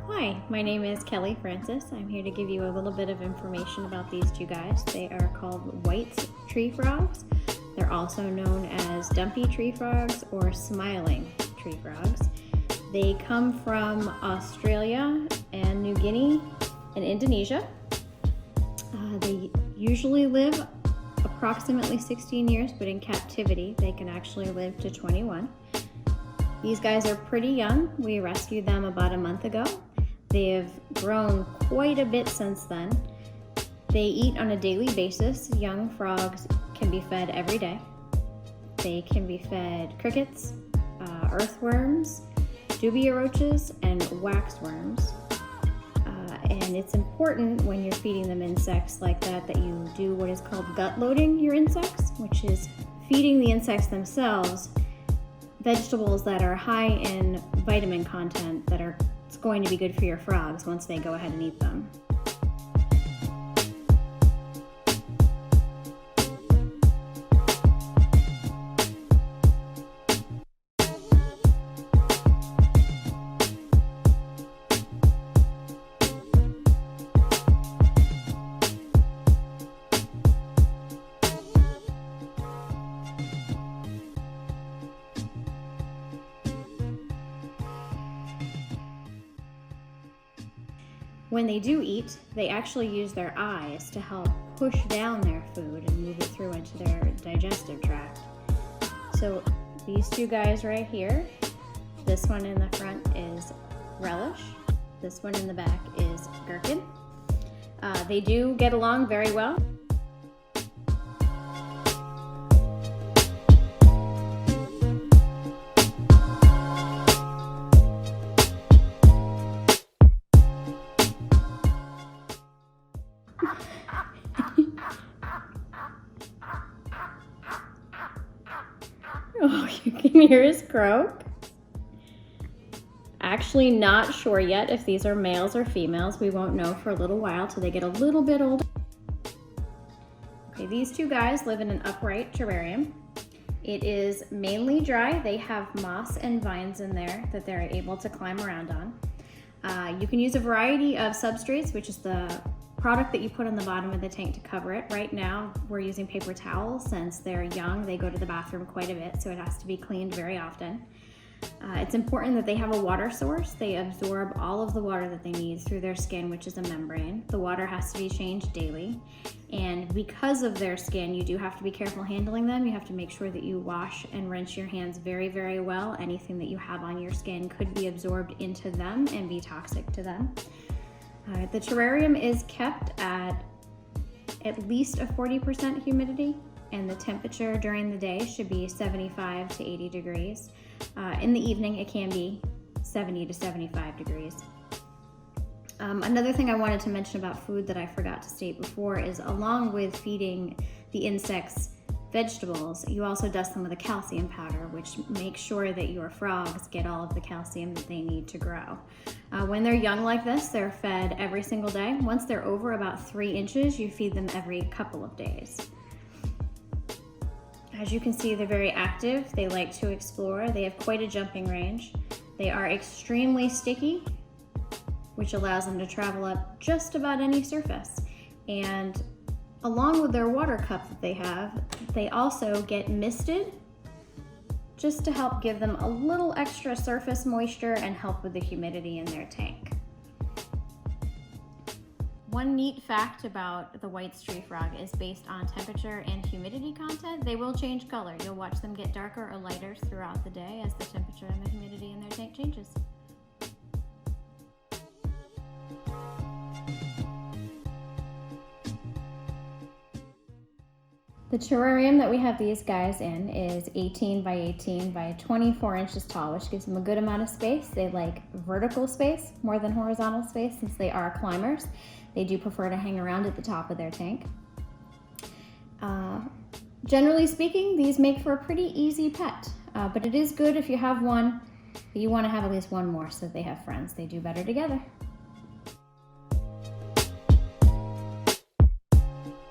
Hi, my name is Kelly Francis. I'm here to give you a little bit of information about these two guys. They are called white tree frogs. They're also known as dumpy tree frogs or smiling tree frogs. They come from Australia and New Guinea and Indonesia. They usually live approximately 16 years, but in captivity they can actually live to 21. These guys are pretty young. We rescued them about a month ago. They have grown quite a bit since then. They eat on a daily basis. Young frogs can be fed every day. They can be fed crickets, earthworms, dubia roaches, and waxworms. And it's important when you're feeding them insects like that you do what is called gut loading your insects, which is feeding the insects themselves vegetables that are high in vitamin content that are going to be good for your frogs once they go ahead and eat them. When they do eat, they actually use their eyes to help push down their food and move it through into their digestive tract. So these two guys right here, this one in the front is relish, this one in the back is gherkin. They do get along very well. Oh, you can hear his croak. Actually not sure yet if these are males or females. We won't know for a little while till they get a little bit older. Okay, these two guys live in an upright terrarium. It is mainly dry. They have moss and vines in there that they're able to climb around on. You can use a variety of substrates, which is the product that you put on the bottom of the tank to cover it. Right now, we're using paper towels. Since they're young, they go to the bathroom quite a bit, so it has to be cleaned very often. It's important that they have a water source. They absorb all of the water that they need through their skin, which is a membrane. The water has to be changed daily. And because of their skin, you do have to be careful handling them. You have to make sure that you wash and rinse your hands very, very well. Anything that you have on your skin could be absorbed into them and be toxic to them. The terrarium is kept at least a 40% humidity, and the temperature during the day should be 75 to 80 degrees. In the evening, it can be 70 to 75 degrees. Another thing I wanted to mention about food that I forgot to state before is, along with feeding the insects vegetables, you also dust them with a calcium powder, which makes sure that your frogs get all of the calcium that they need to grow. When they're young like this, they're fed every single day. Once they're over about 3 inches, you feed them every couple of days. As you can see, they're very active. They like to explore. They have quite a jumping range. They are extremely sticky, which allows them to travel up just about any surface. And along with their water cup that they also get misted just to help give them a little extra surface moisture and help with the humidity in their tank. One neat fact about the white tree frog is based on temperature and humidity content. They will change color. You'll watch them get darker or lighter throughout the day as the temperature and the humidity in their tank changes. The terrarium that we have these guys in is 18 by 18 by 24 inches tall, which gives them a good amount of space. They like vertical space more than horizontal space since they are climbers. They do prefer to hang around at the top of their tank. Generally speaking, these make for a pretty easy pet, but it is good if you have one, but you want to have at least one more so that they have friends. They do better together.